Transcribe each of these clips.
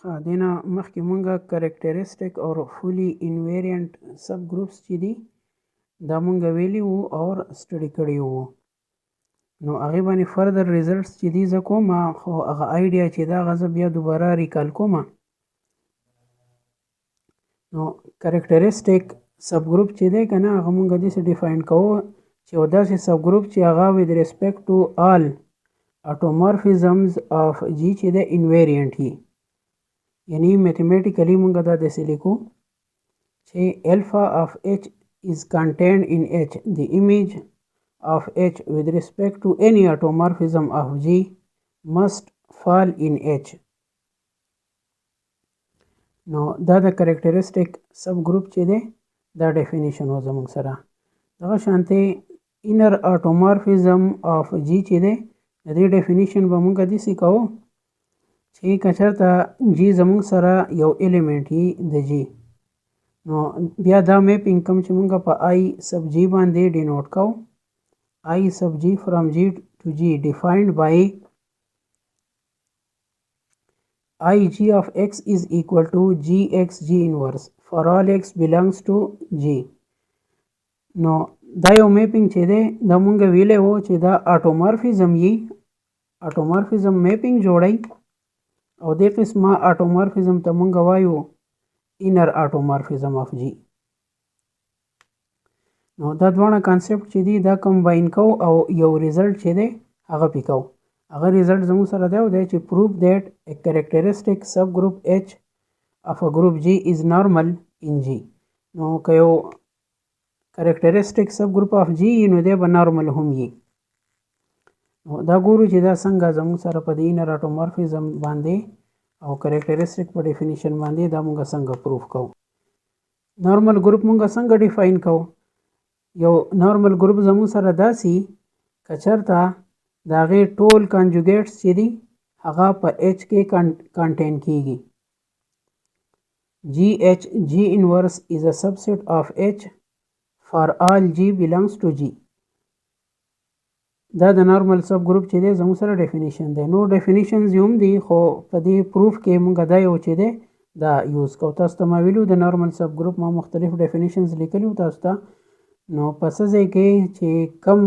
دینا مخکې مونږه کریکټریسټک او فولي انویریانټ سب ګروپس چې دي دا مونږه ویلي وو او سټډي کړي وو. نو هغې باندې فردر ریزلټس چې دي زه کومه، خو هغه آیډیا چې دا هغه زه بیا دوباره ریکال کومه. نو کریکټریسټک سب ګروپ چې دی که نه هغه مونږه داسې ډیفاین کوو چې یو داسې سب ګروپ چې هغه with respect to all automorphisms of G چې دی انویریانټ وي. یعنی میتھمیټیکلی مونږ دا داسې لیکو چې alpha of H is contained in H. The image of H with respect to any automorphism of G must fall in H. نو دا د کریکټریسټک سب ګروپ چې دی دا ډیفینیشن و زموږ سره. دغه شانتې انر آټومارفیزم آف جی چې دی د دې ډیفینیشن به مونږ داسې کوو چې که چېرته جی زموږ سره یو ایلیمنټ وي د جی، نو بیا دا میپینګ کوم چې مونږ په آی سب جی باندې ډینوټ کوو. آی سب جی فرام جی ټو جی ډیفاینډ بای I g of x is equal to gx g inverse for all x belongs to g. نو دا یو میپینګ چې دی دا مونږ ویلی وو چې دا آټومارفیزم یي، آټومارفیزم میپینګ جوړی او دې قسمه آټومارفیزم ته مونږ وایو انر آټومارفیزم آف جی. نو دا دواړه کانسپټ چې دي دا کمباین کو او یو ریزلټ چې دی هغه پې کو. هغه ریزلټ زموږ سره دا دی چې پروف دیٹ a characteristic subgroup H of a group G is normal in G. نو که یو characteristic subgroup of G نو دی به نارمل هم وي. نو دا ګورو چې دا څنګه زموږ سره په دې انر آټومارفیزم باندې او characteristic په ډیفینیشن باندې دا مونږ څنګه پروف کوو. نارمل ګروپ مونږ څنګه ډیفاین کوو. یو نارمل ګروپ زموږ سره داسې که چېرته د هغې ټول کانجوګیټس چې دي هغه په ایچ کې کانټین کیږي. جی ایچ جی انورس از ا سبسیټ آف ایچ فار آل جی بلانگس ټو جی. دا د نارمل سب ګروپ چې دی زموږ سره ډیفینیشن دی. نو ډیفینیشنز یې هم دي خو په دې پروف کې مونږ دا یو چې دی دا یوز کوو. تاسو ته ما ویلو د نارمل سب ګروپ ما مختلف ډیفینیشنز لیکلي وو تاسو ته. نو په څه ځای کې چې کم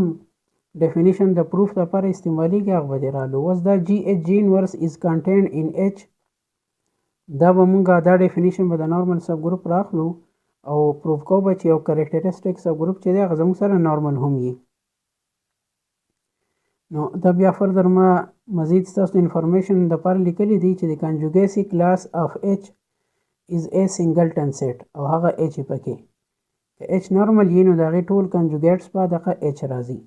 ډیفینیشن د پروف لپاره استعمالیږي هغه به دې رالو. اوس دا جی ایچ جی انورس از کنټینډ ان ایچ دا به مونږه دا ډیفینیشن به د نارمل سب ګروپ راخلو او پروف کوو به چې یو کریکټریسټک سب ګروپ چې دی هغه زموږ سره نارمل هم وي. نو دا بیا فردر ما مزید ستاسو انفارمیشن دپاره لیکلی دی چې د کنجوګیسي کلاس آف ایچ از ا سنګلټن سیټ او هغه ایچ یې پکې که ایچ نارمل وي نو د هغې ټول کنجوګیټس به دغه ایچ راځي.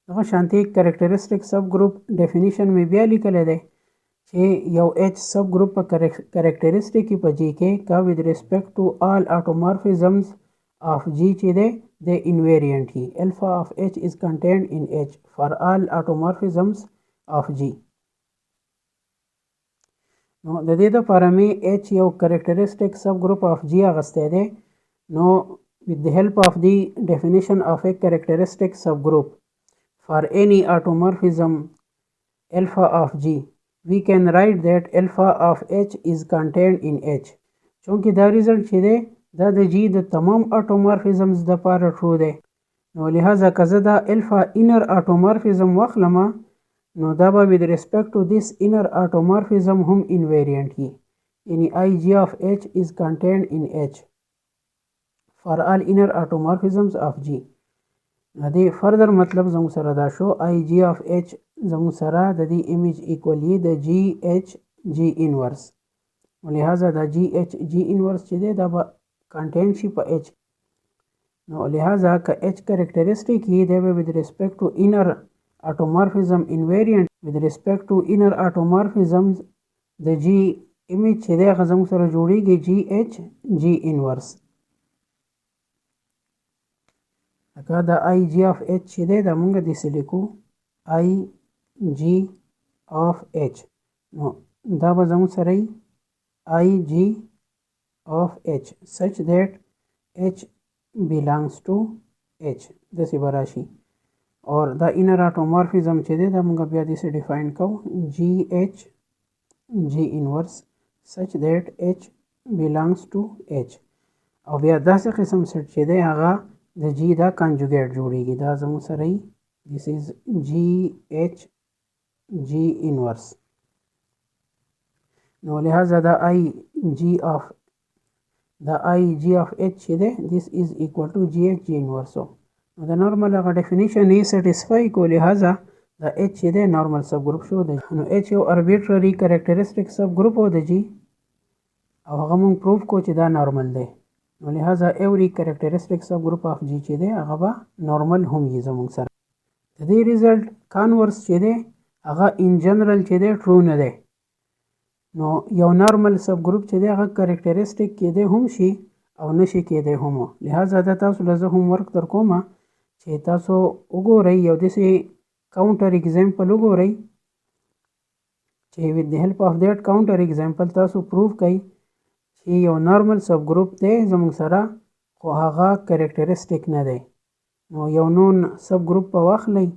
دغه شانتې کریکټریسټک سب ګروپ ډیفینیشن مې بیا لیکلی دی چې یو ایچ سب ګروپ په کریکټریسټک کې په جی کې کا with respect to all automorphisms of G چې دی د انویریانټ وي. alpha of H is contained in H for all automorphisms of G. نو د دې دپاره مې H یو کریکټریسټک سب ګروپ آف G اخیستی دی. نو with the help of the definition of a characteristic subgroup for any automorphism alpha of G we can write that alpha of H is contained in H. چونکې دا ریزلټ چې دی دا د جی د تمام آټومارفیزمز دپاره ټرو دی. نو لہذا که زه دا الفا انر آټومارفیزم واخلمه نو دا به with respect to this inner automorphism هم invariant وي. یعنی IG of H is contained in H for all inner automorphisms of G. د دې فردر مطلب زموږ سره دا شو IG of H زموږ سره د دې ایمیج ایکول یي د جی ایچ جی انورس. لہذا دا جی ایچ جی انورس چې دی دا به کنټین شي په ایچ. نو لہذا که ایچ کریکټریسټیک یي دی به with respect to inner automorphism invariant with respect to inner automorphisms د جی ایمیج چې دی هغه زموږ سره جوړیږي جی ایچ جی انورس. لکه دا آی جی آف ایچ چې دی دا مونږ داسې لیکو آی جی آف ایچ. نو دا به زموږ سره یي آی جی of H such that H belongs to H. داسې به راشي. और دا inner automorphism چې دی دا موږ بیا داسې ډیفاین کوو جی ایچ جی انورس such that h belongs to h او بیا داسې قسم سیټ چې دی هغه د جی دا کانجوګیټ جوړیږي دا زموږ سره یې this is جی ایچ جی انورس نو لہذا دا آئی جی آف h چې دی this is equal to جی ایچ جی انورس نو د نارمل هغه ډیفینیشن یې سیټسفای کو لہذا دا h چې دی نارمل سب ګروپ شو دی نو h یو اربیټرري کریکټریسټک سب ګروپ و د جی او هغه مونږ پروف کو چې دا نارمل دی نو لہذا ایوری کریکټریسټک سب ګروپ اف جی چې دی هغه به نارمل هم وي زموږ سره د دې ریزلټ کانورس چې دی هغه ان جنرال چې دی ټرو نه دی نو یو نارمل سب ګروپ چې دی هغه کریکټریسټک کېدی هم شي او نشي کېدی هم لہذا دا تاسو له زه هم ورک در کومه چې تاسو وګورئ یو داسې کاونټر اگزامپل وګورئ چې with the help of that counter example تاسو پروف کړئ چې یو نارمل سب ګروپ دی زموږ سره خو هغه کریکټریسټک نه دی نو یو نون سب ګروپ په واخلئ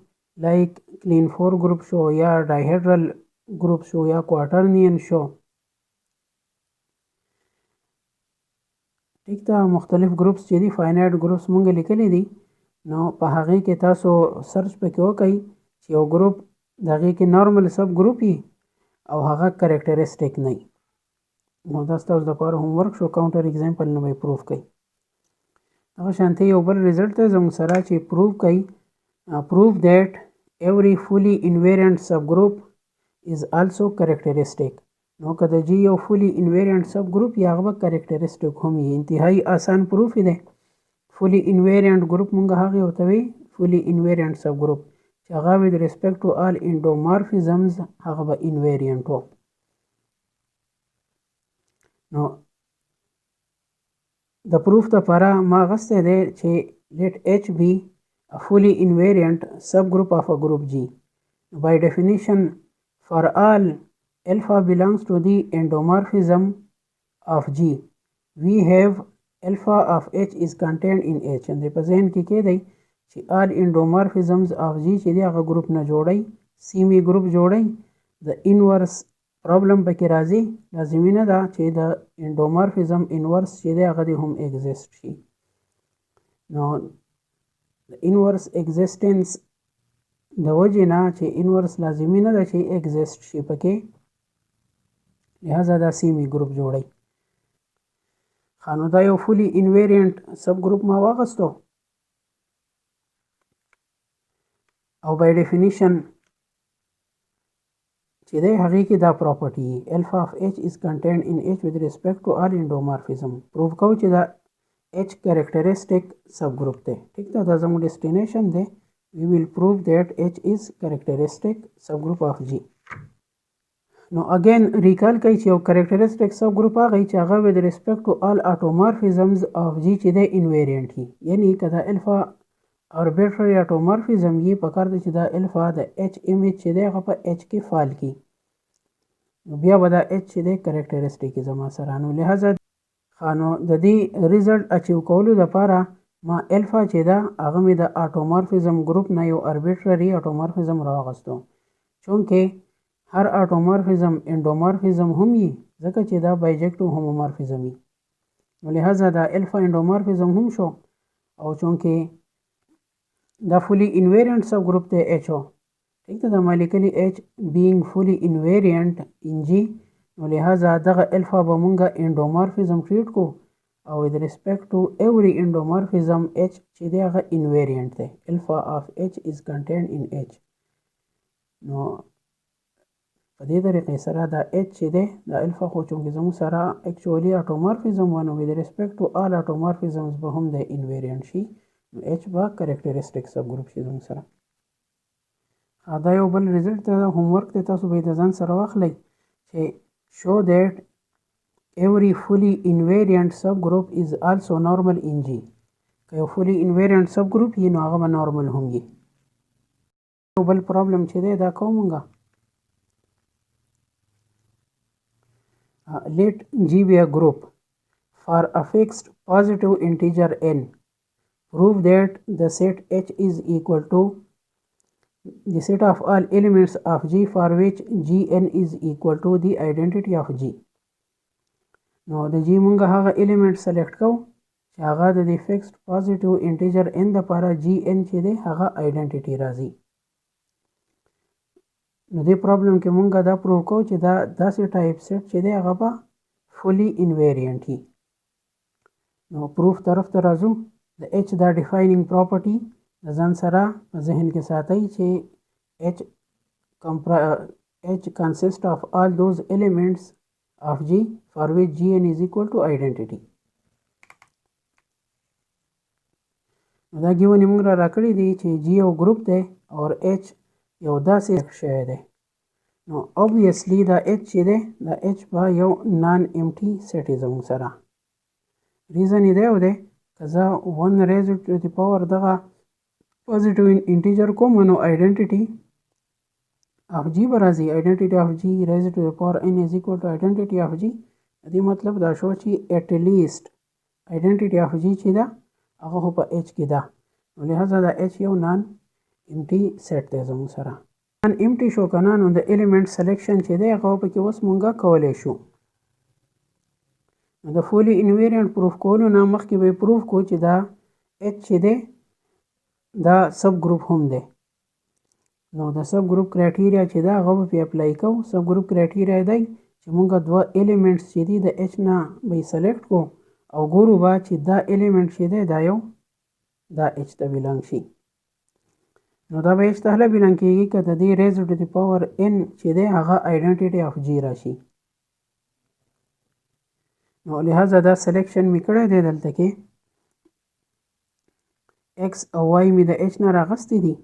لایک کلین 4 ګروپ شو یا ډایهیډرل ګروپ شو یا کوارټرنین شو ټیک ده مختلف ګروپس چې دي فاینایټ ګروپس مونږ لیکلی دي نو په هغې کې تاسو سرچ پکې وکئ چې یو ګروپ د هغې کې نارمل سب ګروپ وي او هغه کریکټریسټک نه وي نو دا ستاسو دپاره هوم ورک شو کاونټر اگزامپل نه به یې پروف کوئ هغه شانتې یو بل ریزلټ دی زموږ سره چې پروف کوي پروف دیټ ایوری فولي انویرینټ سب ګروپ از آلسو کریکټریسټک نو که د جی یو فولي انویرینټ سب ګروپ یا هغه به کریکټریسټک هم وي انتهایی آسان پروف دی فولي انویرینټ ګروپ مونږ هغې ورته وایي فولي انویرینټ سب ګروپ چې هغه with respect to all endomorphisms هغه به انویرینټ و نو د پروف دپاره ما اخیستی دی چې let h be a fully invariant subgroup of a group G. By definition, for all alpha belongs to the endomorphism of G, we have alpha of H is contained in H. And the ذهن کې کېدی چې all endomorphisms of G چې دی هغه ګروپ نه جوړی سیمي ګروپ جوړی د انورس پرابلم پکې راځي لازمي نه ده چې د انډومورفیزم انورس چې دی هغه دې هم ایگزیسټ شي نو د انورس ایگزیسټنس د وجې نه چې انورس لازمي نه ده چې ایگزیسټ شي پکې لہذا دا سیمي ګروپ جوړی نو دا یو فولي انویرینټ سب ګروپ ما واخیستو او بای ډیفینیشن چې دی هغې کې دا پراپرټي الفا اف ایچ از کنټینډ ان ایچ with respect to all endomorphism پروف کوو چې دا ایچ کریکټریسټک سب ګروپ دی ټیک ده دا زموږ ډیسټینیشن دی we will prove that H is characteristic subgroup of G نو اگین ریکال کوي چې یو کریکټریسټک سب ګروپ هغه چې هغه with respect to all automorphisms of G چې دی انویرینټ وي یعنی که دا الفا arbitrary automorphism یې پکار دی چې دا الفا د اچ امیج چې دی هغه په اچ کې فال کی نو بیا به دا اچ چې دی کریکټریسټک زما سره نو لہذا نو د دې ریزلټ اچیو کولو دپاره ما الفا چې ده هغه مې د آټومورفیزم ګروپ نه یو اربیټرري آټومورفیزم راواغستو چونکې هر آټومورفیزم انډومورفیزم هم وي ځکه چې دا بایجکټیو هومومورفیزم وي نو لہذا دا الفا انډومورفیزم هم شو او چونکې دا فولي انویرینټ سب ګروپ دی ایچ او ٹھیک ده دا ما لیکلي ایچ بینګ فولي انویرینټ ان جی نو لہذا دغه الفا به مونږه انډومورفیزم ټریټ کو او with respect to every endomorphism H چې دی هغه invariant دی alpha of H is contained in H نو په دې طریقې سره دا H چې دی دا الفا خو چونکې زموږ سره actually automorphism و نو with respect to all automorphisms به هم دی invariant شي نو H به characteristic subgroup شي زموږ سره دا یو بل ریزلټ ته هومورک دی تاسو به یې د ځان سره واخلئ چې show that every fully invariant subgroup is also normal in G. که یو fully invariant subgroup یې نو هغه به normal هم وي. یو بل پرابلم چې دی دا کوو مونږه let G be a group for a fixed positive integer n. Prove that the set H is equal to the set of all elements of G for which Gn is equal to the identity of G. نو د G مونږ هغه element select کوو چې هغه د fixed positive integer n د لپاره Gn چې دی هغه identity راځي. نو دې پرابلم کې مونږ دا پروو کوو چې دا داسې ټایپ سیټ چې دی هغه به fully invariant وي. نو پروف طرف ته راځو. د h دا defining property د ځان سره په ذهن کې ساتئ چې h consists of all those elements of G for which Gn is equal to identity. نو دا ګیون موږ را کړی دی چې G یو ګروپ دی او h یو داسې شی دی. نو obviously دا h چې دی دا h به یو نان امټي سیټ زموږ سره. ریزن یې دی دی که زه 1 raised to the power دغه positive integer کوم نو identity of G به راځي. identity of G raised to the power n is equal to identity of G. دې مطلب دا شو چې at least identity of G چې ده هغه خو په h کې ده. نو لہذا دا h یو نان امټي سیټ دی زموږ سره. نان امټي شو که نه نو د element selection چې دی هغه پکې اوس مونږه کولی شو. نو د fully invariant پروف کولو نه مخکې به پروف کو چې دا h چې دی دا سب ګروپ هم دی. نو د سب ګروپ کرایټیریا چې دا هغه به پې اپلای کوو. سب ګروپ کرایټیریا دی چې مونږ دوه ایلیمنټس چې دي د h نه به سلیکټ کو او ګورو به چې دا ایلیمنټ چې دی دا یو دا h ته بلانګ شي. نو دا به h ته هله بلانګ کېږي که د دې ریز ټو د پاور n چې دی هغه آیډنټیټي آف G راشي. نو لہذا دا سلیکشن مې کړی دی دلته کې x او y مې د h نه راغستې دي.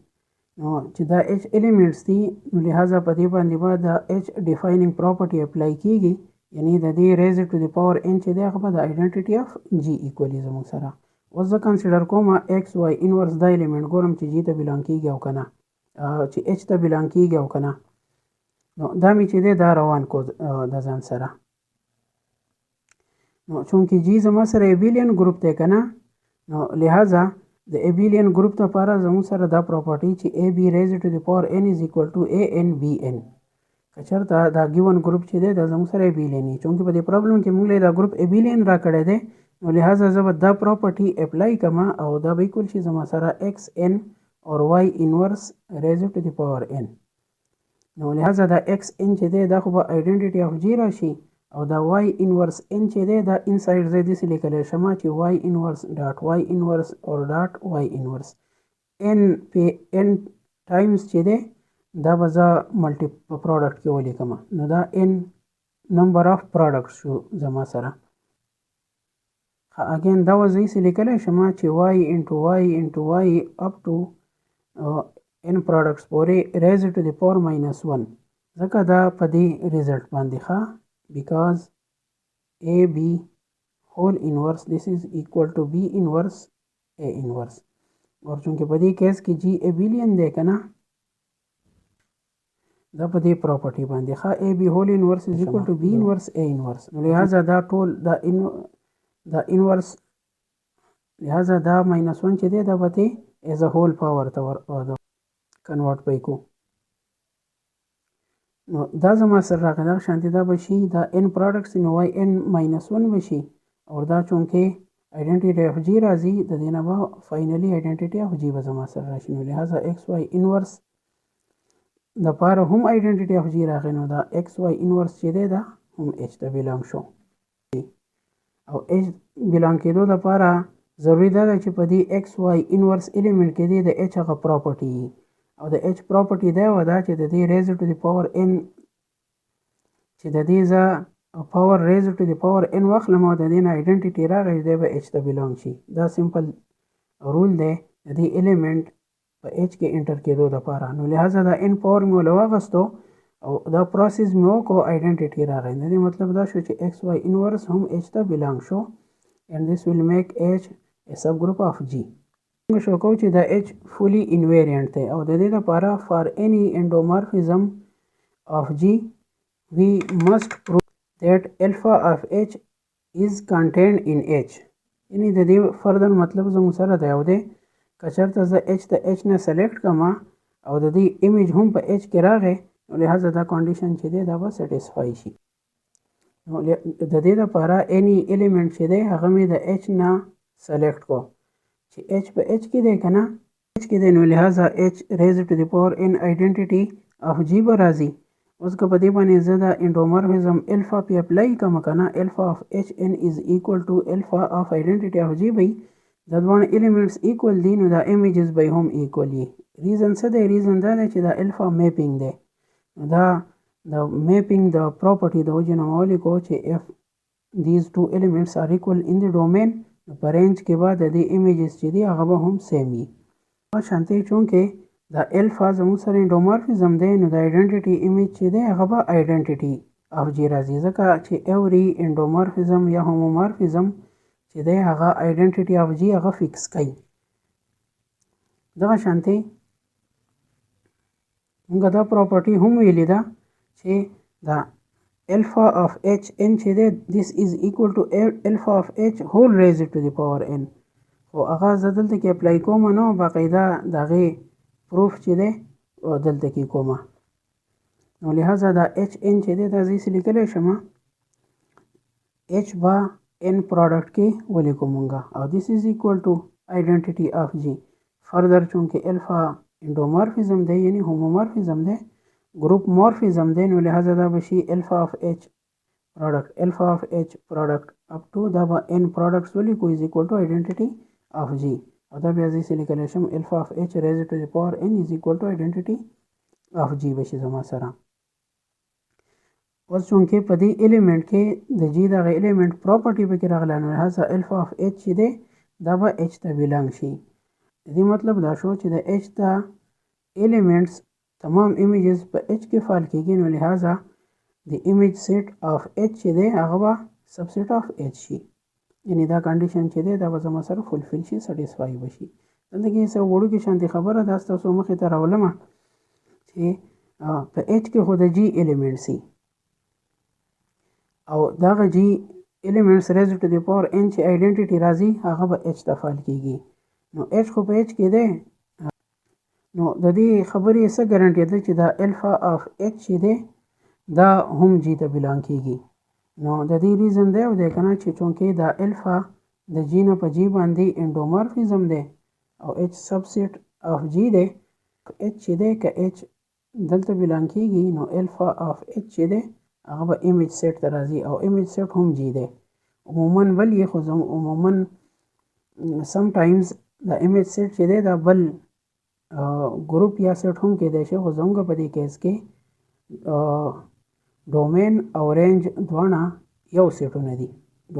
نو چې دا h ایلیمنټس دي نو لہذا په دې باندې به د h ډیفایننګ پراپرټي اپلای کېږي. یعنی د دې ریز ټو د پاور n چې دی هغه به د آیډنټیټي آف G ایکولی زموږ سره. اوس زه کنسیډر کوم x y انورس دا ایلیمنټ ګورم چې G ته بلانګ کېږي او که نه چې h ته بلانګ کېږي او که نه. نو دا مې چې دی دا روان کو د ځان سره. نو چونکې G زما سره ایبیلیان ګروپ دی که نه نو لہذا د ایبیلیان ګروپ لپاره زموږ سره دا پراپرټي چې ab raised to the power n is equal to an bn. که چېرته دا ګیون ګروپ چې دی دا زموږ سره ایبیلیان وي. چونکې په دې پرابلم کې موږ دا ګروپ ایبیلیان را کړی دی نو لہذا زه به دا پراپرټي اپلای کړم او دا به ایکول شي زما سره xn اور y انورس raised to the power n. نو لہذا دا xn چې دی دا خو به آیډنټیټي آف G راشي او دا y انورس n چې دی دا انسایډ زه داسې لیکلی شم چې y انورس ډاټ y انورس اور ډاټ y انورس n په n ټایمز چې دی دا به زه ملټي په پروډکټ کې ولیکم. نو دا n نمبر آف پروډکټس شو زما سره. اګین دا به زه داسې لیکلی شم چې y انټو y انټو y اپ ټو n پروډکټس پورې ریز ټو د پاور ماینس 1 ځکه دا په دې ریزلټ باندې ښه because AB whole inverse this is equal to B inverse A inverse. اور چونکه په دې کیس کې G abelian دی که نه دا په دې پراپرټي باندې ښه AB whole inverse is equal to B inverse A inverse. نو لہذا دا ټول دا انورس لہذا دا ماینس 1 چې دی دا به ته ایز ا هول پاور ته کنورټ به کو. نو دا زما سره راغلی دغه شانتې دا به شي دا n پروډکټس نو y n ماینس 1 به شي او دا چونکې آیډنټیټي آف G راځي د دې نه به فاینلي آیډنټیټي آف G به زما سره راشي. نو لہذا x y انورس دپاره هم آیډنټیټي آف G راغی نو دا x y انورس چې دی دا هم h ته بلانګ شو او h بلانګ کېدو لپاره ضروري دا ده چې په دې x y انورس ایلیمنټ کې دی د h هغه پراپرټي او د h پراپرټي دا و دا چې د دې ریز ټو د پاور n چې د دې زه پاور ریز ټو د پاور n واخلم او د دې نه آیډنټیټي راغی دی به h ته بلانګ شي. دا سمپل رول دی د دې ایلیمنټ په h کې انټر کېدو لپاره. نو لہذا دا n پاور مې ولې واغستو او دا پروسیس مې وکړو آیډنټیټي راغی. د دې مطلب دا شو چې x y انورس هم h ته بلانګ شو and this will make h a subgroup of G. موږ شو کوو چې دا h fully invariant دی او د دې لپاره for any endomorphism of G we must prove that alpha of h is contained in h. یعنی د دې فردر مطلب زموږ سره دا یو دی که چېرته زه h ته h نه سلیکټ کړم او د دې ایمیج هم په اچ کې راغی نو لہذا دا کنډیشن چې دی دا به سټیسفای شي. نو د دې لپاره اني الیمنٹ چې دی هغه مې د اچ نه سلیکټ کو چې اچ په اچ کې دی که نه اچ کې دی نو لہذا اچ ریز ټو دی پاور ان آیډنټیټي اف جی به راځي. اوس که په دې باندې زه د انډومورفیزم الفا پې اپلای کوم که نه الفا اف اچ ان از ایکول ټو الفا اف آیډنټیټي اف جی به د دواړه ایلیمنټس ایکول دي نو دا ایمیجز به هم ایکول وي. ریزن څه دی؟ ریزن دا دی چې دا الفا میپینګ دی. دا د میپینګ د پراپرټي د وجې نه مو ولیکو چې اف دیز ټو ایلیمنټس آر ایکول ان دی ډومین نو په رینج کې به د دې ایمیجز چې دي هغه به هم سیم وي. شانتې چونکې دا الفا زموږ سره انډومورفیزم دی نو د آیډنټیټي ایمیج چې دی هغه به آیډنټیټي اف جی راځي ځکه چې ایوري انډومورفیزم یا هومومورفیزم چې دی هغه آیډنټیټي اف جی هغه فکس کوي. دغه شانتې موږ دا پراپرټي هم ویلې ده چې دا الفا اف اچ ان چې دی this is equal to alpha of h whole raised to the power n خو هغه زه دلته کې اپلای کوم نو باقاعده د هغې پروف چې دی دلته کې کوم نو لہذا دا اچ ان چې دی دا زه یې لیکلی شم اچ به ان پروډکټ کې ولیکو مونږه او this is equal to identity of g further چونکې الفا انډومورفیزم دی یعنی هومومورفیزم دی گروپ مورفیزم دی نو لہذا دا بشي الفا اف اچ پروډکټ اپ ټو دا به ان پروډکټس ولیکو از ایکول ټو آیډنټیټي اف جی او دا بیا زه یې لیکلی شم الفا اف اچ ریز ټو دی پاور ان از ایکول ټو آیډنټیټي اف جی بشي زما سره. اوس چونکې په دې ایلیمنټ کې د جی دغه ایلیمنټ پراپرټي پکې راغلی نو لہذا الفا اف اچ چې دی دا به اچ ته بیلانګ شي. د دې مطلب دا شو چې د اچ ته ایلیمنټس تمام ایمیجز په اچ کې فعال کېږي نو لہذا د ایمیج سیټ اف اچ چې دی هغه به سب سیټ اف اچ شي یعنی دا کنډیشن چې دی دا به زما سره فلفل شي سټیسفای بشي. دلته کې څه وړوکې شانتې خبره ده ستاسو مخې ته راولمه چې په اچ کې خو د جی ایلیمنټ سي او دغه جی ایلیمنټس ریز ټو دی پاور ان چې آیډنټیټي راځي هغه به اچ ته فعال کېږي نو اچ خو په اچ کې دی نو د دې خبرې څه ګارنټي ده چې دا الفا اف اچ چې دی دا هم جی ته بیلانګ کېږي. نو د دې ریزن دی او دی که نه چې چونکې دا الفا د جی نه په جی باندې انډومورفیزم دی او اچ سب سیټ اف جی دی اچ چې دی که اچ دلته بیلانګ کېږي نو الفا اف اچ چې دی هغه به ایمیج سیټ ته راځي او ایمیج سیټ هم جی دی. عموما بل یې خو عموما سم ټایمز دا ایمیج سیټ چې دی دا بل ګروپ یا سیټ هم کېدای شي خو زموږ په دې کیس کې ډومین او رینج دواړه یو سیټونه دي.